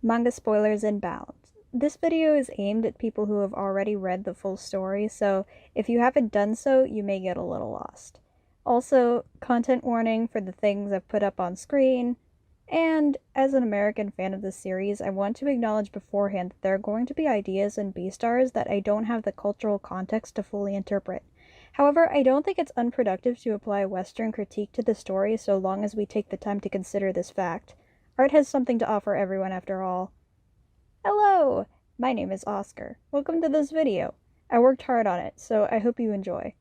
Manga spoilers inbound. This video is aimed at people who have already read the full story, so if you haven't done so, you may get a little lost. Also, content warning for the things I've put up on screen, and as an American fan of this series, I want to acknowledge beforehand that there are going to be ideas in Beastars that I don't have the cultural context to fully interpret. However, I don't think it's unproductive to apply a Western critique to the story so long as we take the time to consider this fact. Art has something to offer everyone after all. Hello! My name is Oscar. Welcome to this video. I worked hard on it, so I hope you enjoy.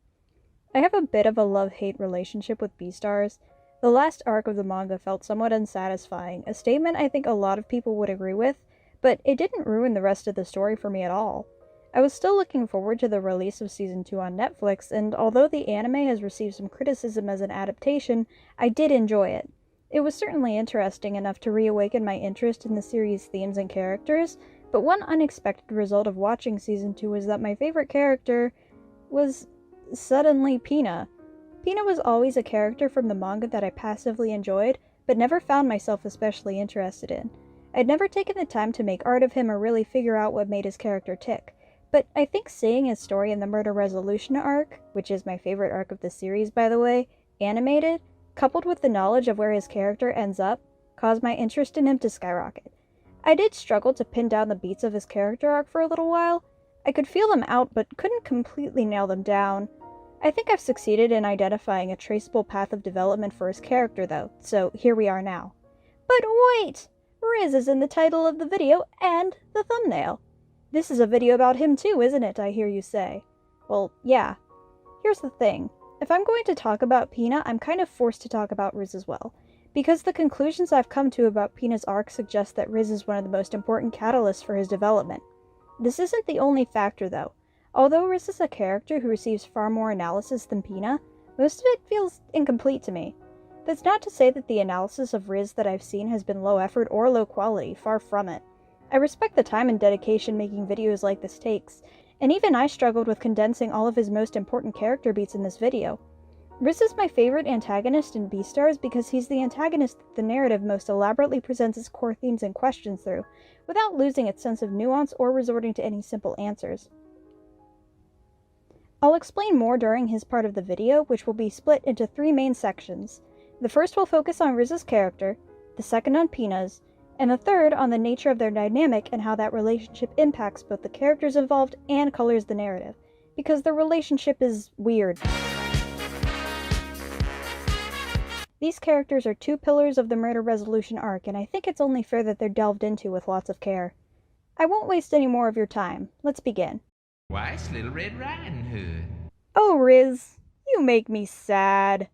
I have a bit of a love-hate relationship with Beastars. The last arc of the manga felt somewhat unsatisfying, a statement I think a lot of people would agree with, but it didn't ruin the rest of the story for me at all. I was still looking forward to the release of Season 2 on Netflix, and although the anime has received some criticism as an adaptation, I did enjoy it. It was certainly interesting enough to reawaken my interest in the series' themes and characters, but one unexpected result of watching Season 2 was that my favorite character was suddenly Pina. Pina was always a character from the manga that I passively enjoyed, but never found myself especially interested in. I'd never taken the time to make art of him or really figure out what made his character tick, but I think seeing his story in the Murder Resolution arc, which is my favorite arc of the series by the way, animated, coupled with the knowledge of where his character ends up, caused my interest in him to skyrocket. I did struggle to pin down the beats of his character arc for a little while. I could feel them out, but couldn't completely nail them down. I think I've succeeded in identifying a traceable path of development for his character, though, so here we are now. But wait! Riz is in the title of the video and the thumbnail. This is a video about him too, isn't it, I hear you say? Well, yeah. Here's the thing. If I'm going to talk about Pina, I'm kind of forced to talk about Riz as well, because the conclusions I've come to about Pina's arc suggest that Riz is one of the most important catalysts for his development. This isn't the only factor, though. Although Riz is a character who receives far more analysis than Pina, most of it feels incomplete to me. That's not to say that the analysis of Riz that I've seen has been low effort or low quality, far from it. I respect the time and dedication making videos like this takes, and even I struggled with condensing all of his most important character beats in this video. Riz is my favorite antagonist in Beastars because he's the antagonist that the narrative most elaborately presents its core themes and questions through, without losing its sense of nuance or resorting to any simple answers. I'll explain more during his part of the video, which will be split into 3 main sections. The first will focus on Riz's character, the second on Pina's, and the third on the nature of their dynamic and how that relationship impacts both the characters involved and colors the narrative, because their relationship is weird. These characters are 2 pillars of the Murder Resolution arc, and I think it's only fair that they're delved into with lots of care. I won't waste any more of your time. Let's begin. Why's Little Red Riding Hood? Oh, Riz, you make me sad.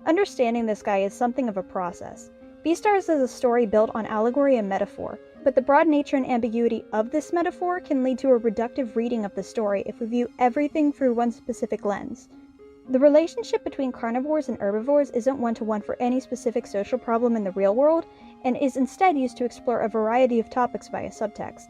Understanding this guy is something of a process. Beastars is a story built on allegory and metaphor, but the broad nature and ambiguity of this metaphor can lead to a reductive reading of the story if we view everything through one specific lens. The relationship between carnivores and herbivores isn't one-to-one for any specific social problem in the real world, and is instead used to explore a variety of topics via subtext.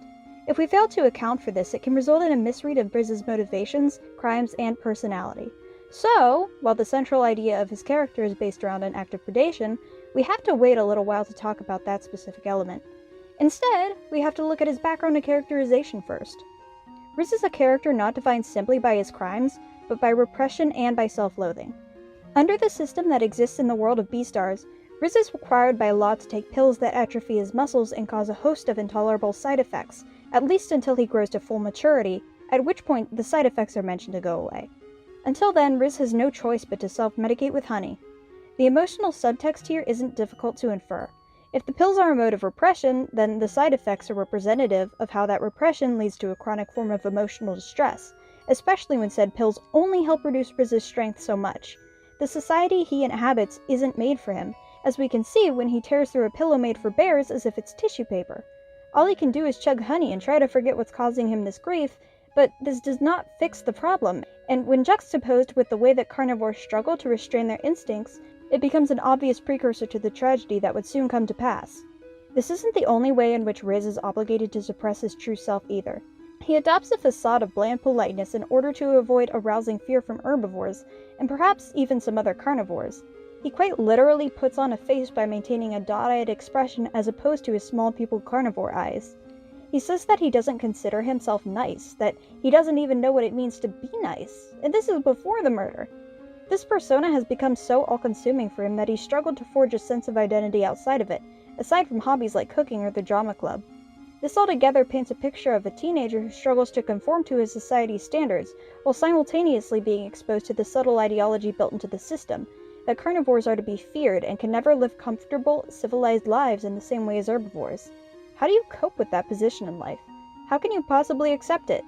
If we fail to account for this, it can result in a misread of Riz's motivations, crimes, and personality. So, while the central idea of his character is based around an act of predation, we have to wait a little while to talk about that specific element. Instead, we have to look at his background and characterization first. Riz is a character not defined simply by his crimes, but by repression and by self-loathing. Under the system that exists in the world of Beastars, Riz is required by law to take pills that atrophy his muscles and cause a host of intolerable side effects, at least until he grows to full maturity, at which point the side effects are mentioned to go away. Until then, Riz has no choice but to self-medicate with honey. The emotional subtext here isn't difficult to infer. If the pills are a mode of repression, then the side effects are representative of how that repression leads to a chronic form of emotional distress, especially when said pills only help reduce Riz's strength so much. The society he inhabits isn't made for him, as we can see when he tears through a pillow made for bears as if it's tissue paper. All he can do is chug honey and try to forget what's causing him this grief, but this does not fix the problem, and when juxtaposed with the way that carnivores struggle to restrain their instincts, it becomes an obvious precursor to the tragedy that would soon come to pass. This isn't the only way in which Riz is obligated to suppress his true self either. He adopts a facade of bland politeness in order to avoid arousing fear from herbivores, and perhaps even some other carnivores. He quite literally puts on a face by maintaining a dot-eyed expression as opposed to his small pupil carnivore eyes. He says that he doesn't consider himself nice, that he doesn't even know what it means to be nice, and this is before the murder. This persona has become so all-consuming for him that he's struggled to forge a sense of identity outside of it, aside from hobbies like cooking or the drama club. This altogether paints a picture of a teenager who struggles to conform to his society's standards, while simultaneously being exposed to the subtle ideology built into the system, that carnivores are to be feared and can never live comfortable, civilized lives in the same way as herbivores. How do you cope with that position in life? How can you possibly accept it?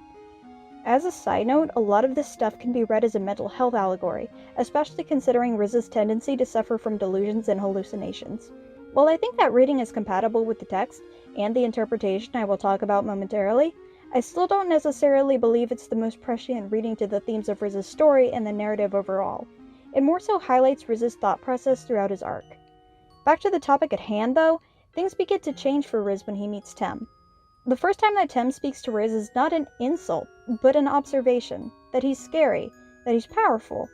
As a side note, a lot of this stuff can be read as a mental health allegory, especially considering Riz's tendency to suffer from delusions and hallucinations. While I think that reading is compatible with the text, and the interpretation I will talk about momentarily, I still don't necessarily believe it's the most prescient reading to the themes of Riz's story and the narrative overall. It more so highlights Riz's thought process throughout his arc. Back to the topic at hand though, things begin to change for Riz when he meets Tem. The first time that Tem speaks to Riz is not an insult, but an observation, that he's scary, that he's powerful.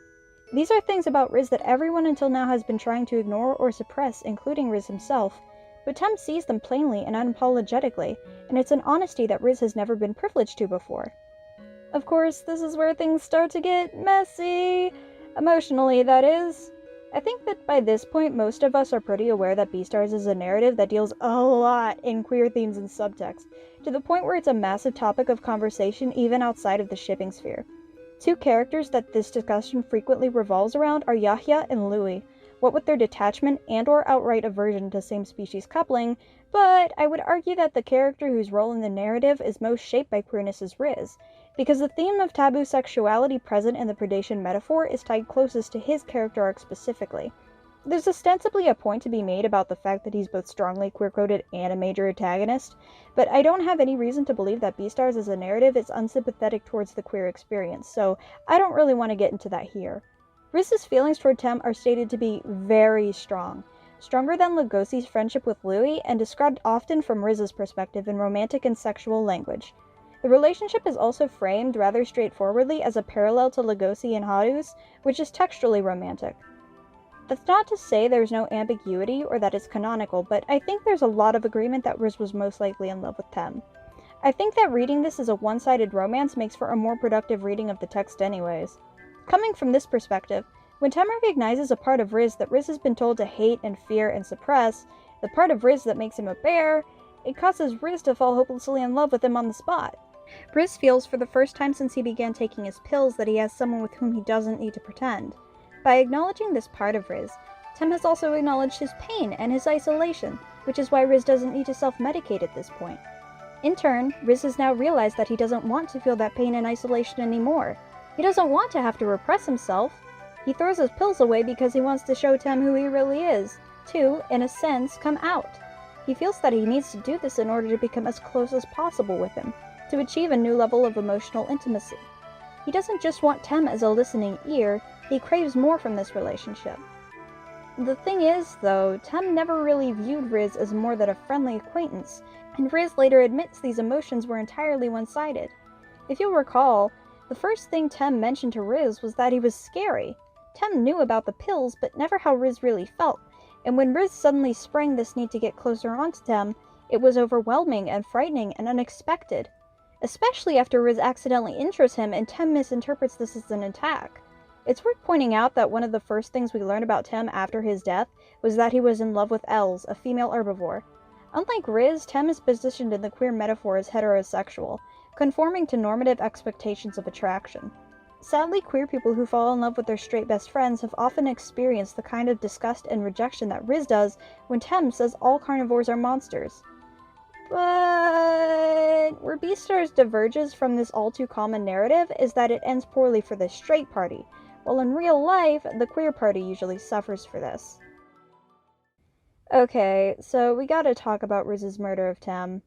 These are things about Riz that everyone until now has been trying to ignore or suppress, including Riz himself, but Tem sees them plainly and unapologetically, and it's an honesty that Riz has never been privileged to before. Of course, this is where things start to get messy, emotionally that is. I think that by this point most of us are pretty aware that Beastars is a narrative that deals a lot in queer themes and subtext, to the point where it's a massive topic of conversation even outside of the shipping sphere. Two characters that this discussion frequently revolves around are Yahya and Louis, what with their detachment and or outright aversion to same-species coupling, but I would argue that the character whose role in the narrative is most shaped by queerness is Riz, because the theme of taboo sexuality present in the predation metaphor is tied closest to his character arc specifically. There's ostensibly a point to be made about the fact that he's both strongly queer-coded and a major antagonist, but I don't have any reason to believe that Beastars as a narrative is unsympathetic towards the queer experience, so I don't really want to get into that here. Riz's feelings toward Tem are stated to be very strong, stronger than Lugosi's friendship with Louis, and described often from Riz's perspective in romantic and sexual language. The relationship is also framed rather straightforwardly as a parallel to Lugosi and Haru's, which is textually romantic. That's not to say there's no ambiguity or that it's canonical, but I think there's a lot of agreement that Riz was most likely in love with Tem. I think that reading this as a one-sided romance makes for a more productive reading of the text anyways. Coming from this perspective, when Tem recognizes a part of Riz that Riz has been told to hate and fear and suppress, the part of Riz that makes him a bear, it causes Riz to fall hopelessly in love with him on the spot. Riz feels for the first time since he began taking his pills that he has someone with whom he doesn't need to pretend. By acknowledging this part of Riz, Tem has also acknowledged his pain and his isolation, which is why Riz doesn't need to self-medicate at this point. In turn, Riz has now realized that he doesn't want to feel that pain and isolation anymore. He doesn't want to have to repress himself. He throws his pills away because he wants to show Tem who he really is, to, in a sense, come out. He feels that he needs to do this in order to become as close as possible with him, to achieve a new level of emotional intimacy. He doesn't just want Tem as a listening ear, he craves more from this relationship. The thing is, though, Tem never really viewed Riz as more than a friendly acquaintance, and Riz later admits these emotions were entirely one-sided. If you'll recall, the first thing Tem mentioned to Riz was that he was scary. Tem knew about the pills, but never how Riz really felt, and when Riz suddenly sprang this need to get closer onto Tem, it was overwhelming and frightening and unexpected. Especially after Riz accidentally intros him and Tem misinterprets this as an attack. It's worth pointing out that one of the first things we learned about Tem after his death was that he was in love with Els, a female herbivore. Unlike Riz, Tem is positioned in the queer metaphor as heterosexual, conforming to normative expectations of attraction. Sadly, queer people who fall in love with their straight best friends have often experienced the kind of disgust and rejection that Riz does when Tem says all carnivores are monsters. But where Beastars diverges from this all-too-common narrative is that it ends poorly for the straight party, while in real life, the queer party usually suffers for this. Okay, so we gotta talk about Riz's murder of Tem.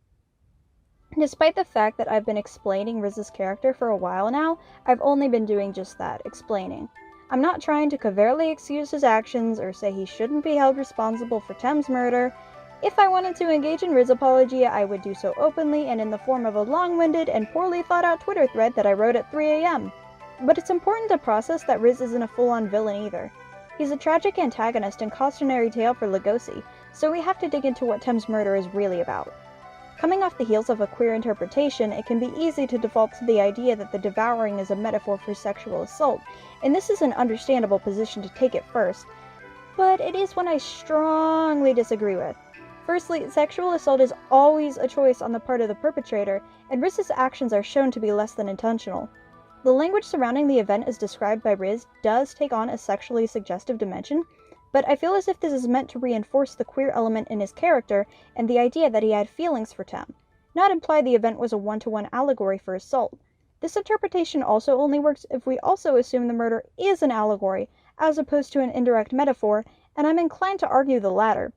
Despite the fact that I've been explaining Riz's character for a while now, I've only been doing just that, explaining. I'm not trying to covertly excuse his actions or say he shouldn't be held responsible for Tem's murder. If I wanted to engage in Riz apologia, I would do so openly and in the form of a long-winded and poorly thought-out Twitter thread that I wrote at 3 a.m. But it's important to process that Riz isn't a full-on villain either. He's a tragic antagonist and cautionary tale for Lugosi, so we have to dig into what Tem's murder is really about. Coming off the heels of a queer interpretation, it can be easy to default to the idea that the devouring is a metaphor for sexual assault, and this is an understandable position to take at first, but it is one I strongly disagree with. Firstly, sexual assault is always a choice on the part of the perpetrator, and Riz's actions are shown to be less than intentional. The language surrounding the event as described by Riz does take on a sexually suggestive dimension, but I feel as if this is meant to reinforce the queer element in his character and the idea that he had feelings for Tem, not imply the event was a one-to-one allegory for assault. This interpretation also only works if we also assume the murder is an allegory, as opposed to an indirect metaphor, and I'm inclined to argue the latter.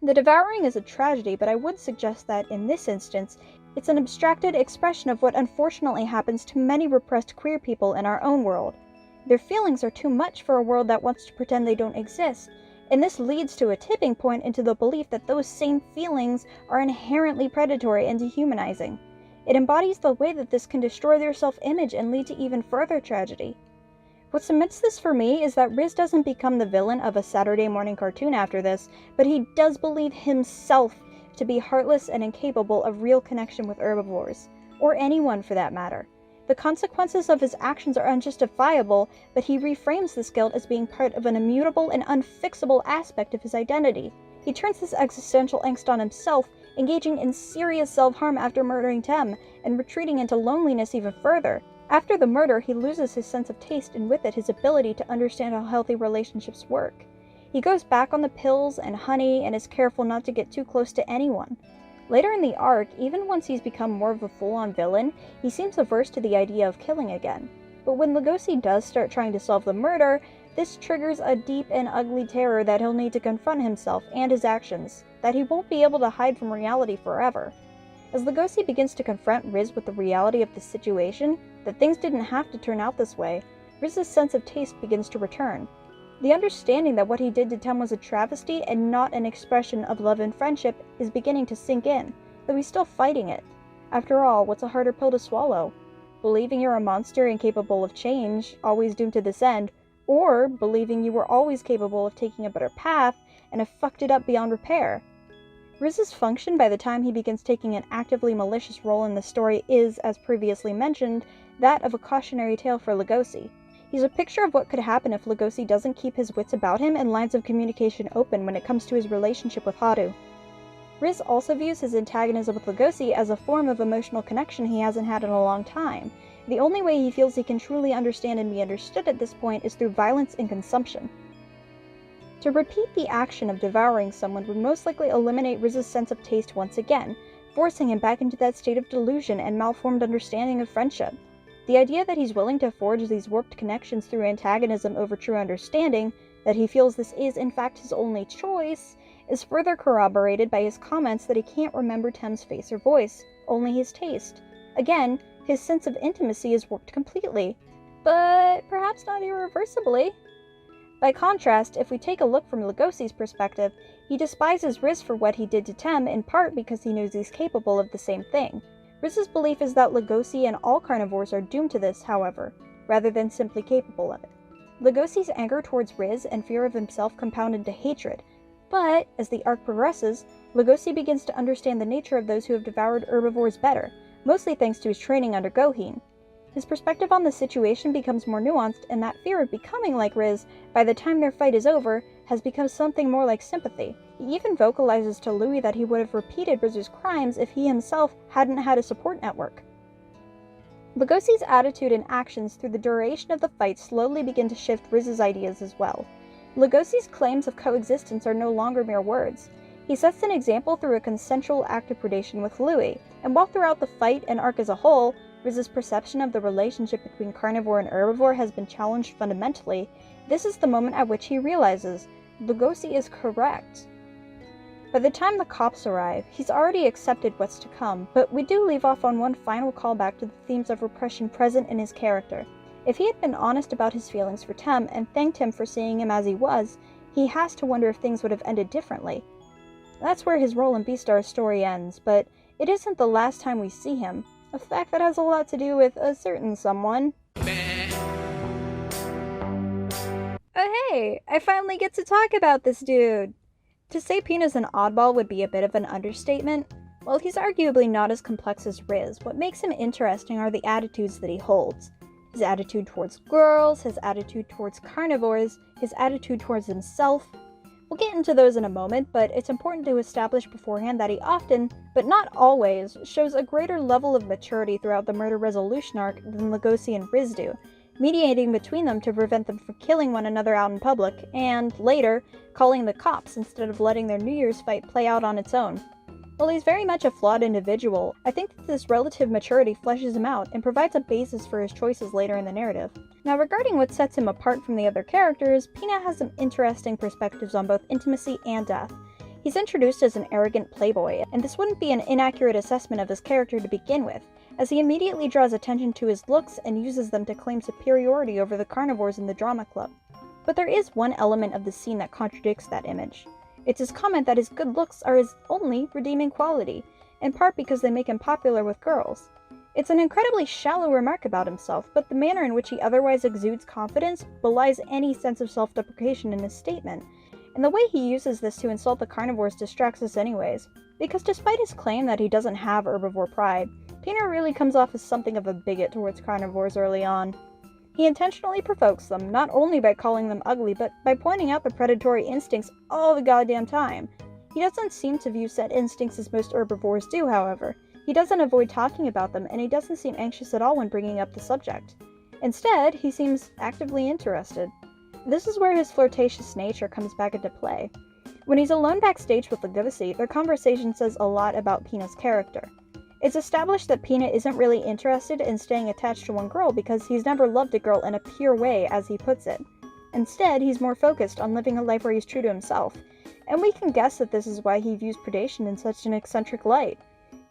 The devouring is a tragedy, but I would suggest that, in this instance, it's an abstracted expression of what unfortunately happens to many repressed queer people in our own world. Their feelings are too much for a world that wants to pretend they don't exist, and this leads to a tipping point into the belief that those same feelings are inherently predatory and dehumanizing. It embodies the way that this can destroy their self-image and lead to even further tragedy. What cements this for me is that Riz doesn't become the villain of a Saturday morning cartoon after this, but he does believe himself to be heartless and incapable of real connection with herbivores, or anyone for that matter. The consequences of his actions are unjustifiable, but he reframes this guilt as being part of an immutable and unfixable aspect of his identity. He turns this existential angst on himself, engaging in serious self-harm after murdering Tem, and retreating into loneliness even further. After the murder, he loses his sense of taste and with it his ability to understand how healthy relationships work. He goes back on the pills and honey and is careful not to get too close to anyone. Later in the arc, even once he's become more of a full-on villain, he seems averse to the idea of killing again. But when Lugosi does start trying to solve the murder, this triggers a deep and ugly terror that he'll need to confront himself and his actions, that he won't be able to hide from reality forever. As Lugosi begins to confront Riz with the reality of the situation, that things didn't have to turn out this way, Riz's sense of taste begins to return. The understanding that what he did to Tem was a travesty and not an expression of love and friendship is beginning to sink in, though he's still fighting it. After all, what's a harder pill to swallow? Believing you're a monster incapable of change, always doomed to this end, or believing you were always capable of taking a better path and have fucked it up beyond repair? Riz's function by the time he begins taking an actively malicious role in the story is, as previously mentioned, that of a cautionary tale for Lugosi. He's a picture of what could happen if Lugosi doesn't keep his wits about him and lines of communication open when it comes to his relationship with Haru. Riz also views his antagonism with Lugosi as a form of emotional connection he hasn't had in a long time. The only way he feels he can truly understand and be understood at this point is through violence and consumption. To repeat the action of devouring someone would most likely eliminate Riz's sense of taste once again, forcing him back into that state of delusion and malformed understanding of friendship. The idea that he's willing to forge these warped connections through antagonism over true understanding, that he feels this is in fact his only choice, is further corroborated by his comments that he can't remember Tem's face or voice, only his taste. Again, his sense of intimacy is warped completely, but perhaps not irreversibly. By contrast, if we take a look from Lugosi's perspective, he despises Riz for what he did to Tem in part because he knows he's capable of the same thing. Riz's belief is that Lugosi and all carnivores are doomed to this, however, rather than simply capable of it. Lugosi's anger towards Riz and fear of himself compound into hatred, but as the arc progresses, Lugosi begins to understand the nature of those who have devoured herbivores better, mostly thanks to his training under Gohin. His perspective on the situation becomes more nuanced, and that fear of becoming like Riz, by the time their fight is over, has become something more like sympathy. He even vocalizes to Louis that he would have repeated Riz's crimes if he himself hadn't had a support network. Lugosi's attitude and actions through the duration of the fight slowly begin to shift Riz's ideas as well. Lugosi's claims of coexistence are no longer mere words. He sets an example through a consensual act of predation with Louis, and while throughout the fight and arc as a whole, Riz's perception of the relationship between carnivore and herbivore has been challenged fundamentally, this is the moment at which he realizes Lugosi is correct. By the time the cops arrive, he's already accepted what's to come, but we do leave off on one final callback to the themes of repression present in his character. If he had been honest about his feelings for Tem and thanked him for seeing him as he was, he has to wonder if things would have ended differently. That's where his role in Beastars' story ends, but it isn't the last time we see him, a fact that has a lot to do with a certain someone. Oh Hey, I finally get to talk about this dude! To say Pina's an oddball would be a bit of an understatement. While he's arguably not as complex as Riz, what makes him interesting are the attitudes that he holds. His attitude towards girls, his attitude towards carnivores, his attitude towards himself. We'll get into those in a moment, but it's important to establish beforehand that he often, but not always, shows a greater level of maturity throughout the murder resolution arc than Lugosi and Riz do, mediating between them to prevent them from killing one another out in public, and, later, calling the cops instead of letting their New Year's fight play out on its own. While he's very much a flawed individual, I think that this relative maturity fleshes him out and provides a basis for his choices later in the narrative. Now, regarding what sets him apart from the other characters, Pina has some interesting perspectives on both intimacy and death. He's introduced as an arrogant playboy, and this wouldn't be an inaccurate assessment of his character to begin with, as he immediately draws attention to his looks and uses them to claim superiority over the carnivores in the drama club. But there is one element of the scene that contradicts that image. It's his comment that his good looks are his only redeeming quality, in part because they make him popular with girls. It's an incredibly shallow remark about himself, but the manner in which he otherwise exudes confidence belies any sense of self-deprecation in his statement, and the way he uses this to insult the carnivores distracts us anyways, because despite his claim that he doesn't have herbivore pride, Pina really comes off as something of a bigot towards carnivores early on. He intentionally provokes them, not only by calling them ugly, but by pointing out the predatory instincts all the goddamn time. He doesn't seem to view said instincts as most herbivores do, however. He doesn't avoid talking about them, and he doesn't seem anxious at all when bringing up the subject. Instead, he seems actively interested. This is where his flirtatious nature comes back into play. When he's alone backstage with Lugosi, their conversation says a lot about Pina's character. It's established that Pina isn't really interested in staying attached to one girl because he's never loved a girl in a pure way, as he puts it. Instead, he's more focused on living a life where he's true to himself, and we can guess that this is why he views predation in such an eccentric light.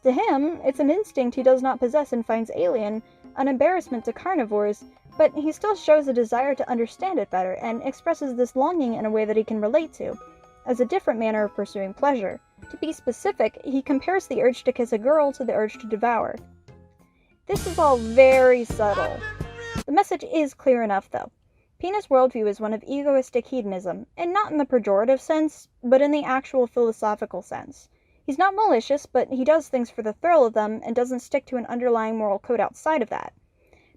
To him, it's an instinct he does not possess and finds alien, an embarrassment to carnivores, but he still shows a desire to understand it better and expresses this longing in a way that he can relate to, as a different manner of pursuing pleasure. To be specific, he compares the urge to kiss a girl to the urge to devour. This is all very subtle. The message is clear enough, though. Pina's worldview is one of egoistic hedonism, and not in the pejorative sense, but in the actual philosophical sense. He's not malicious, but he does things for the thrill of them and doesn't stick to an underlying moral code outside of that.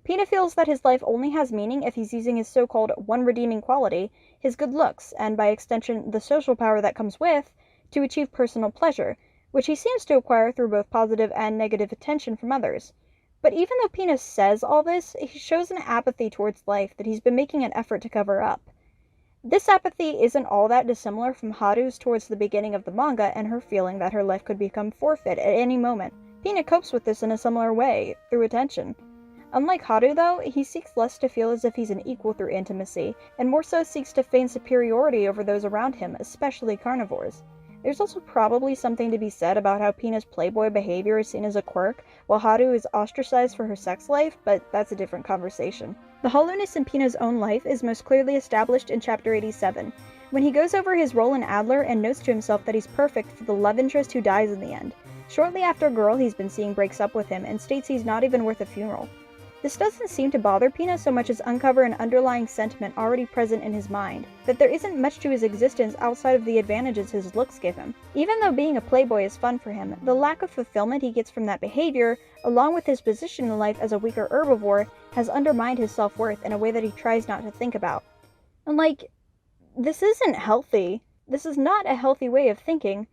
Pina feels that his life only has meaning if he's using his so-called one redeeming quality, his good looks, and by extension the social power that comes with, to achieve personal pleasure, which he seems to acquire through both positive and negative attention from others. But even though Pina says all this, he shows an apathy towards life that he's been making an effort to cover up. This apathy isn't all that dissimilar from Haru's towards the beginning of the manga and her feeling that her life could become forfeit at any moment. Pina copes with this in a similar way, through attention. Unlike Haru, though, he seeks less to feel as if he's an equal through intimacy, and more so seeks to feign superiority over those around him, especially carnivores. There's also probably something to be said about how Pina's playboy behavior is seen as a quirk, while Haru is ostracized for her sex life, but that's a different conversation. The hollowness in Pina's own life is most clearly established in Chapter 87, when he goes over his role in Adler and notes to himself that he's perfect for the love interest who dies in the end. Shortly after, a girl he's been seeing breaks up with him and states he's not even worth a funeral. This doesn't seem to bother Pina so much as uncover an underlying sentiment already present in his mind, that there isn't much to his existence outside of the advantages his looks give him. Even though being a playboy is fun for him, the lack of fulfillment he gets from that behavior, along with his position in life as a weaker herbivore, has undermined his self-worth in a way that he tries not to think about. And this isn't healthy. This is not a healthy way of thinking.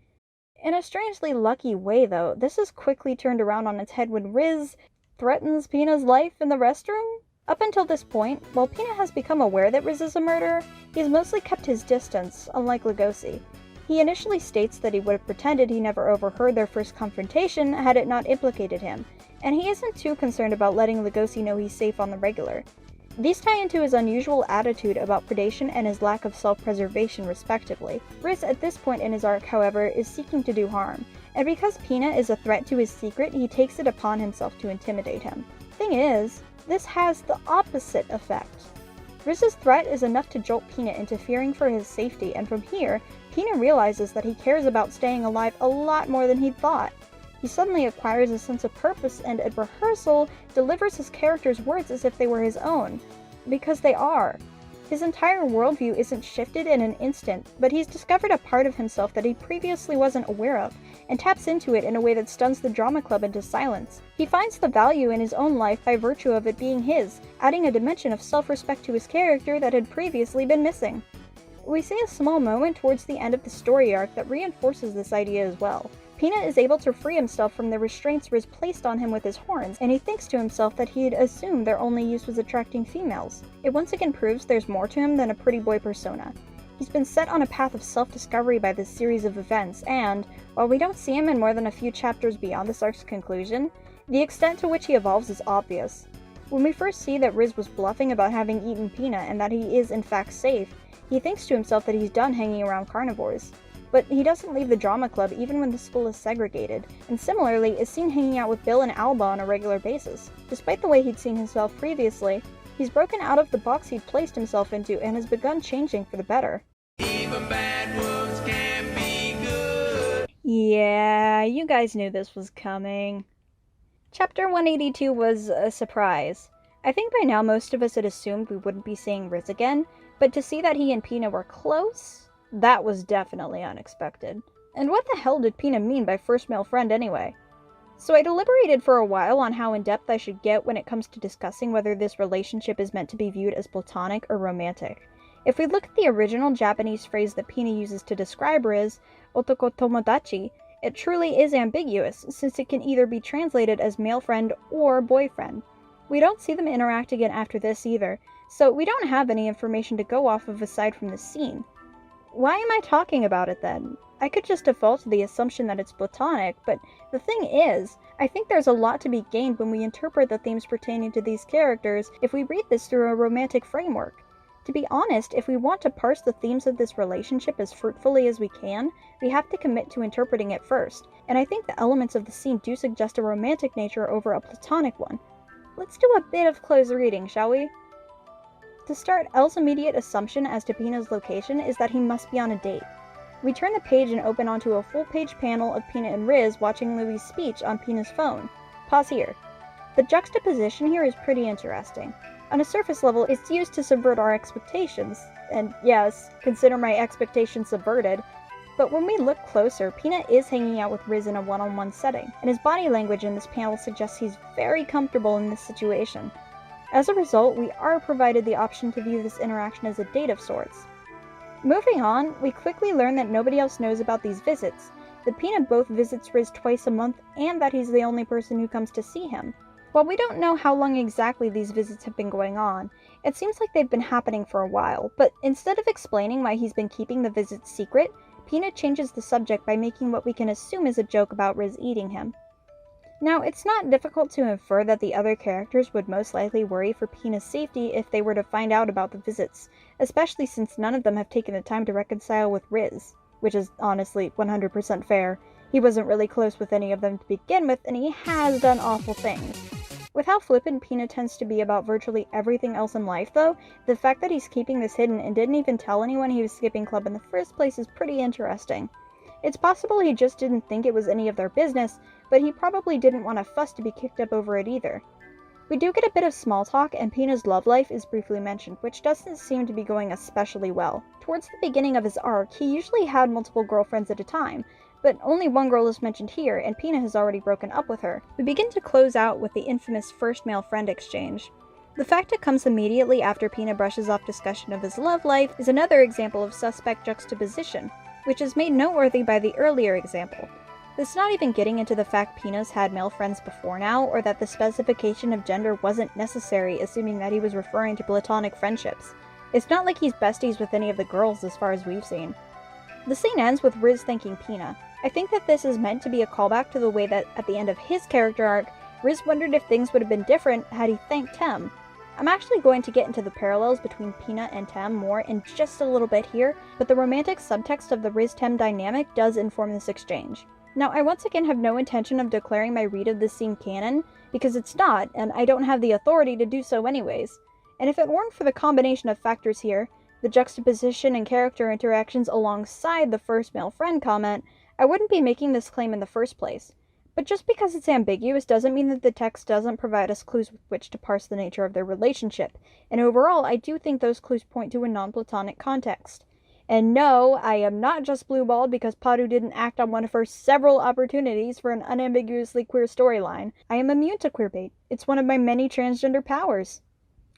In a strangely lucky way, though, this is quickly turned around on its head when Riz threatens Pina's life in the restroom? Up until this point, while Pina has become aware that Riz is a murderer, he's mostly kept his distance, unlike Lugosi. He initially states that he would have pretended he never overheard their first confrontation had it not implicated him, and he isn't too concerned about letting Lugosi know he's safe on the regular. These tie into his unusual attitude about predation and his lack of self-preservation, respectively. Riz, at this point in his arc, however, is seeking to do harm, and because Pina is a threat to his secret, he takes it upon himself to intimidate him. Thing is, this has the opposite effect. Riz's threat is enough to jolt Pina into fearing for his safety, and from here, Pina realizes that he cares about staying alive a lot more than he'd thought. He suddenly acquires a sense of purpose and, at rehearsal, delivers his character's words as if they were his own. Because they are. His entire worldview isn't shifted in an instant, but he's discovered a part of himself that he previously wasn't aware of, and taps into it in a way that stuns the drama club into silence. He finds the value in his own life by virtue of it being his, adding a dimension of self-respect to his character that had previously been missing. We see a small moment towards the end of the story arc that reinforces this idea as well. Pina is able to free himself from the restraints Riz placed on him with his horns, and he thinks to himself that he had assumed their only use was attracting females. It once again proves there's more to him than a pretty boy persona. He's been set on a path of self-discovery by this series of events, and, while we don't see him in more than a few chapters beyond this arc's conclusion, the extent to which he evolves is obvious. When we first see that Riz was bluffing about having eaten Pina and that he is in fact safe, he thinks to himself that he's done hanging around carnivores. But he doesn't leave the drama club even when the school is segregated, and similarly is seen hanging out with Bill and Alba on a regular basis. Despite the way he'd seen himself previously, he's broken out of the box he'd placed himself into and has begun changing for the better. Even bad wolves can be good. Yeah, you guys knew this was coming. Chapter 182 was a surprise. I think by now most of us had assumed we wouldn't be seeing Riz again, but to see that he and Pina were close? That was definitely unexpected. And what the hell did Pina mean by first male friend anyway? So I deliberated for a while on how in-depth I should get when it comes to discussing whether this relationship is meant to be viewed as platonic or romantic. If we look at the original Japanese phrase that Pina uses to describe Riz, otoko tomodachi, it truly is ambiguous, since it can either be translated as male friend or boyfriend. We don't see them interact again after this either, so we don't have any information to go off of aside from this scene. Why am I talking about it then? I could just default to the assumption that it's platonic, but the thing is, I think there's a lot to be gained when we interpret the themes pertaining to these characters if we read this through a romantic framework. To be honest, if we want to parse the themes of this relationship as fruitfully as we can, we have to commit to interpreting it first, and I think the elements of the scene do suggest a romantic nature over a platonic one. Let's do a bit of close reading, shall we? To start, Elle's immediate assumption as to Pina's location is that he must be on a date. We turn the page and open onto a full-page panel of Pina and Riz watching Louis' speech on Pina's phone. Pause here. The juxtaposition here is pretty interesting. On a surface level, it's used to subvert our expectations, and yes, consider my expectations subverted, but when we look closer, Pina is hanging out with Riz in a one-on-one setting, and his body language in this panel suggests he's very comfortable in this situation. As a result, we are provided the option to view this interaction as a date of sorts. Moving on, we quickly learn that nobody else knows about these visits, that Pina both visits Riz twice a month, and that he's the only person who comes to see him. While we don't know how long exactly these visits have been going on, it seems like they've been happening for a while, but instead of explaining why he's been keeping the visits secret, Pina changes the subject by making what we can assume is a joke about Riz eating him. Now, it's not difficult to infer that the other characters would most likely worry for Pina's safety if they were to find out about the visits, especially since none of them have taken the time to reconcile with Riz, which is honestly 100% fair. He wasn't really close with any of them to begin with, and he has done awful things. With how flippant Pina tends to be about virtually everything else in life, though, the fact that he's keeping this hidden and didn't even tell anyone he was skipping club in the first place is pretty interesting. It's possible he just didn't think it was any of their business, but he probably didn't want a fuss to be kicked up over it either. We do get a bit of small talk, and Pina's love life is briefly mentioned, which doesn't seem to be going especially well. Towards the beginning of his arc, he usually had multiple girlfriends at a time, but only one girl is mentioned here, and Pina has already broken up with her. We begin to close out with the infamous first male friend exchange. The fact it comes immediately after Pina brushes off discussion of his love life is another example of suspect juxtaposition, which is made noteworthy by the earlier example. It's not even getting into the fact Pina's had male friends before now, or that the specification of gender wasn't necessary, assuming that he was referring to platonic friendships. It's not like he's besties with any of the girls as far as we've seen. The scene ends with Riz thanking Pina. I think that this is meant to be a callback to the way that, at the end of his character arc, Riz wondered if things would have been different had he thanked Tem. I'm actually going to get into the parallels between Pina and Tem more in just a little bit here, but the romantic subtext of the Riz-Tem dynamic does inform this exchange. Now, I once again have no intention of declaring my read of this scene canon, because it's not, and I don't have the authority to do so anyways. And if it weren't for the combination of factors here, the juxtaposition and character interactions alongside the first male friend comment, I wouldn't be making this claim in the first place. But just because it's ambiguous doesn't mean that the text doesn't provide us clues with which to parse the nature of their relationship, and overall, I do think those clues point to a non-platonic context. And no, I am not just blueballed because Padu didn't act on one of her several opportunities for an unambiguously queer storyline. I am immune to queerbait. It's one of my many transgender powers.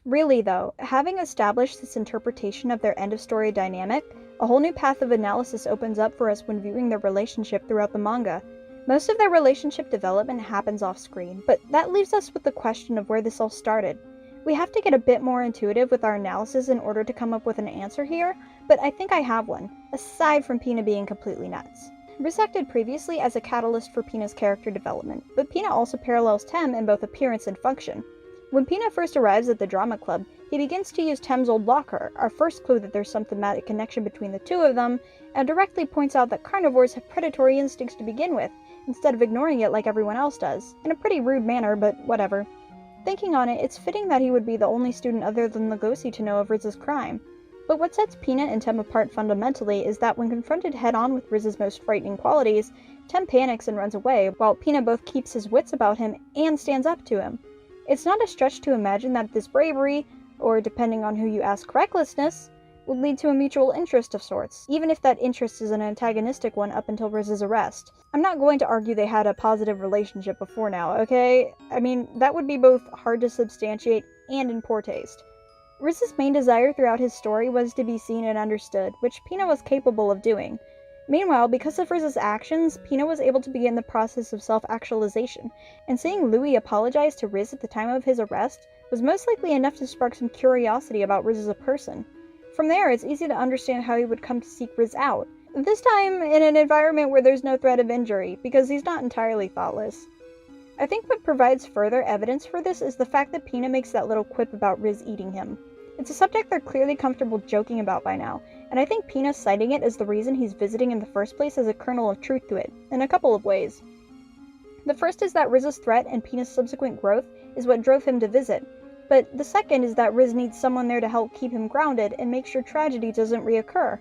Really, though, having established this interpretation of their end-of-story dynamic, a whole new path of analysis opens up for us when viewing their relationship throughout the manga. Most of their relationship development happens off-screen, but that leaves us with the question of where this all started. We have to get a bit more intuitive with our analysis in order to come up with an answer here, but I think I have one, aside from Pina being completely nuts. Riz acted previously as a catalyst for Pina's character development, but Pina also parallels Tem in both appearance and function. When Pina first arrives at the drama club, he begins to use Tem's old locker, our first clue that there's some thematic connection between the two of them, and directly points out that carnivores have predatory instincts to begin with, instead of ignoring it like everyone else does, in a pretty rude manner, but whatever. Thinking on it, it's fitting that he would be the only student other than Legosi to know of Riz's crime. But what sets Pina and Tem apart fundamentally is that when confronted head-on with Riz's most frightening qualities, Tem panics and runs away, while Pina both keeps his wits about him and stands up to him. It's not a stretch to imagine that this bravery, or depending on who you ask, recklessness, would lead to a mutual interest of sorts, even if that interest is an antagonistic one up until Riz's arrest. I'm not going to argue they had a positive relationship before now, okay? I mean, that would be both hard to substantiate and in poor taste. Riz's main desire throughout his story was to be seen and understood, which Pina was capable of doing. Meanwhile, because of Riz's actions, Pina was able to begin the process of self-actualization, and seeing Louis apologize to Riz at the time of his arrest was most likely enough to spark some curiosity about Riz as a person. From there, it's easy to understand how he would come to seek Riz out, this time in an environment where there's no threat of injury, because he's not entirely thoughtless. I think what provides further evidence for this is the fact that Pina makes that little quip about Riz eating him. It's a subject they're clearly comfortable joking about by now, and I think Pina citing it as the reason he's visiting in the first place has a kernel of truth to it, in a couple of ways. The first is that Riz's threat and Pina's subsequent growth is what drove him to visit, but the second is that Riz needs someone there to help keep him grounded and make sure tragedy doesn't reoccur.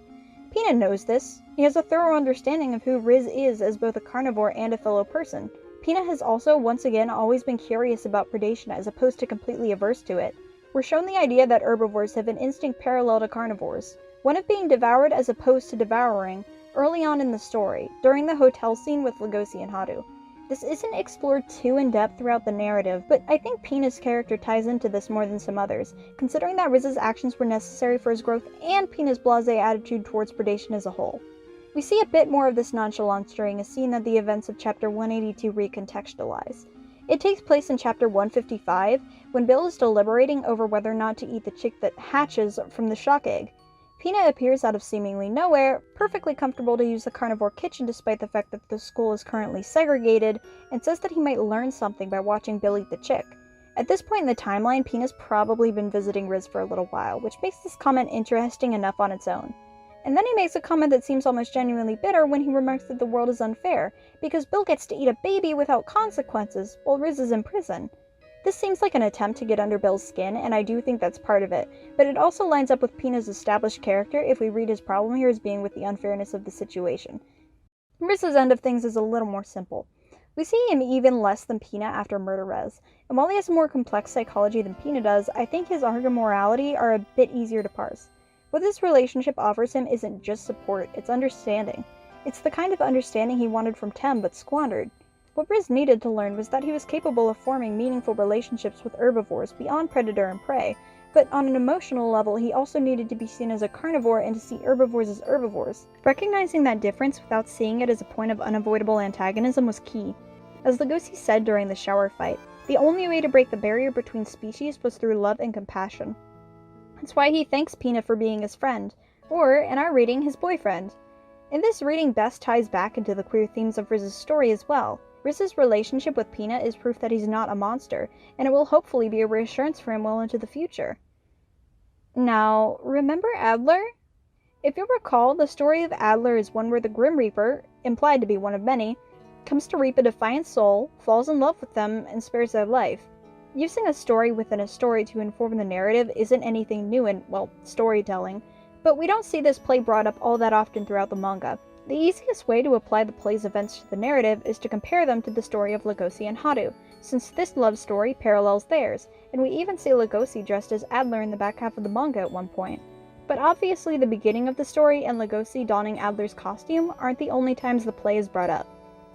Pina knows this. He has a thorough understanding of who Riz is as both a carnivore and a fellow person. Pina has also, once again, always been curious about predation as opposed to completely averse to it. We're shown the idea that herbivores have an instinct parallel to carnivores, one of being devoured as opposed to devouring, early on in the story, during the hotel scene with Legosi and Haru. This isn't explored too in-depth throughout the narrative, but I think Pina's character ties into this more than some others, considering that Riz's actions were necessary for his growth and Pina's blasé attitude towards predation as a whole. We see a bit more of this nonchalance during a scene that the events of Chapter 182 recontextualize. It takes place in Chapter 155, when Bill is deliberating over whether or not to eat the chick that hatches from the shock egg. Pina appears out of seemingly nowhere, perfectly comfortable to use the carnivore kitchen despite the fact that the school is currently segregated, and says that he might learn something by watching Bill eat the chick. At this point in the timeline, Pina's probably been visiting Riz for a little while, which makes this comment interesting enough on its own. And then he makes a comment that seems almost genuinely bitter when he remarks that the world is unfair, because Bill gets to eat a baby without consequences, while Riz is in prison. This seems like an attempt to get under Bill's skin, and I do think that's part of it, but it also lines up with Pina's established character if we read his problem here as being with the unfairness of the situation. Riz's end of things is a little more simple. We see him even less than Pina after Murder Res, and while he has a more complex psychology than Pina does, I think his arc and morality are a bit easier to parse. What this relationship offers him isn't just support, it's understanding. It's the kind of understanding he wanted from Tem but squandered. What Riz needed to learn was that he was capable of forming meaningful relationships with herbivores beyond predator and prey, but on an emotional level he also needed to be seen as a carnivore and to see herbivores as herbivores. Recognizing that difference without seeing it as a point of unavoidable antagonism was key. As Legosi said during the shower fight, the only way to break the barrier between species was through love and compassion. That's why he thanks Pina for being his friend, or, in our reading, his boyfriend. And this reading best ties back into the queer themes of Riz's story as well. Riz's relationship with Pina is proof that he's not a monster, and it will hopefully be a reassurance for him well into the future. Now, remember Adler? If you'll recall, the story of Adler is one where the Grim Reaper, implied to be one of many, comes to reap a defiant soul, falls in love with them, and spares their life. Using a story within a story to inform the narrative isn't anything new in, well, storytelling, but we don't see this play brought up all that often throughout the manga. The easiest way to apply the play's events to the narrative is to compare them to the story of Legosi and Haru, since this love story parallels theirs, and we even see Legosi dressed as Adler in the back half of the manga at one point. But obviously the beginning of the story and Legosi donning Adler's costume aren't the only times the play is brought up.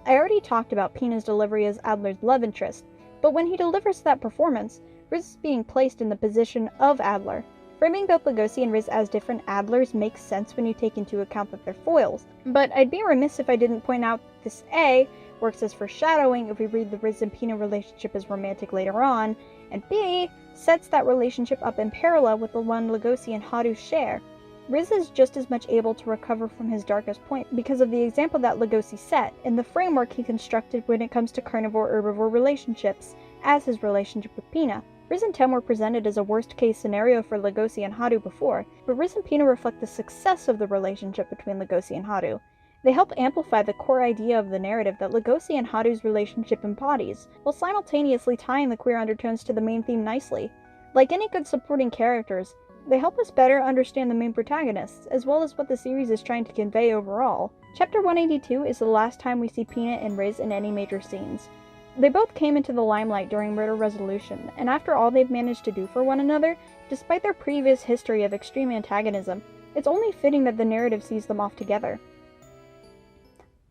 I already talked about Pina's delivery as Adler's love interest, but when he delivers that performance, Riz is being placed in the position of Adler. Framing both Legosi and Riz as different Adlers makes sense when you take into account that they're foils, but I'd be remiss if I didn't point out this A works as foreshadowing if we read the Riz and Pina relationship as romantic later on, and B sets that relationship up in parallel with the one Legosi and Haru share. Riz is just as much able to recover from his darkest point because of the example that Legosi set and the framework he constructed when it comes to carnivore-herbivore relationships, as his relationship with Pina. Riz and Tem were presented as a worst-case scenario for Legosi and Haru before, but Riz and Pina reflect the success of the relationship between Legosi and Haru. They help amplify the core idea of the narrative that Legosi and Haru's relationship embodies, while simultaneously tying the queer undertones to the main theme nicely. Like any good supporting characters, they help us better understand the main protagonists, as well as what the series is trying to convey overall. Chapter 182 is the last time we see Pina and Riz in any major scenes. They both came into the limelight during Murder Resolution, and after all they've managed to do for one another, despite their previous history of extreme antagonism, it's only fitting that the narrative sees them off together.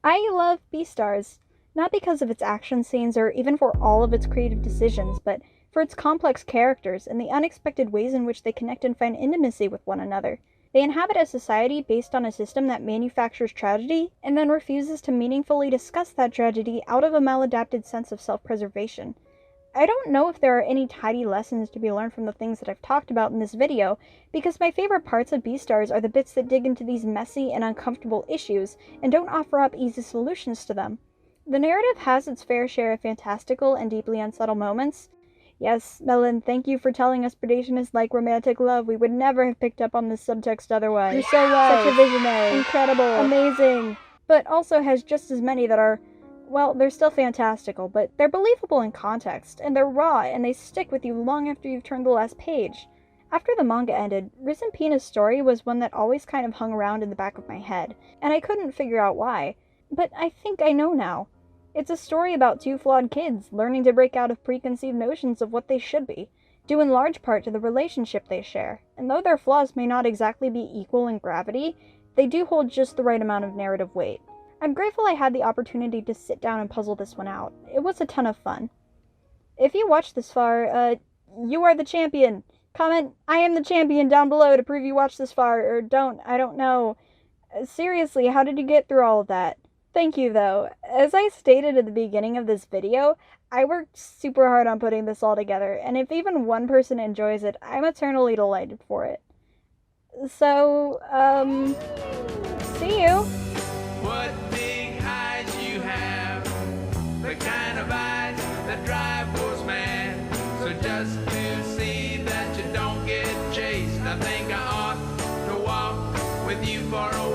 I love Beastars, not because of its action scenes or even for all of its creative decisions, but for its complex characters and the unexpected ways in which they connect and find intimacy with one another. They inhabit a society based on a system that manufactures tragedy and then refuses to meaningfully discuss that tragedy out of a maladapted sense of self-preservation. I don't know if there are any tidy lessons to be learned from the things that I've talked about in this video, because my favorite parts of Beastars are the bits that dig into these messy and uncomfortable issues and don't offer up easy solutions to them. The narrative has its fair share of fantastical and deeply unsubtle moments. Yes, Melon, thank you for telling us predation is like romantic love. We would never have picked up on this subtext otherwise. You're so right. Such a visionary. Incredible. Amazing. But also has just as many that are, well, they're still fantastical, but they're believable in context, and they're raw, and they stick with you long after you've turned the last page. After the manga ended, Riz and Pina's story was one that always kind of hung around in the back of my head, and I couldn't figure out why. But I think I know now. It's a story about two flawed kids learning to break out of preconceived notions of what they should be, due in large part to the relationship they share, and though their flaws may not exactly be equal in gravity, they do hold just the right amount of narrative weight. I'm grateful I had the opportunity to sit down and puzzle this one out. It was a ton of fun. If you watched this far, you are the champion. Comment, I am the champion down below to prove you watched this far, or don't, I don't know. Seriously, how did you get through all of that? Thank you, though. As I stated at the beginning of this video, I worked super hard on putting this all together, and if even one person enjoys it, I'm eternally delighted for it. So, see you! What big eyes you have, the kind of eyes that drive wolves mad. So just to see that you don't get chased, I think I ought to walk with you for a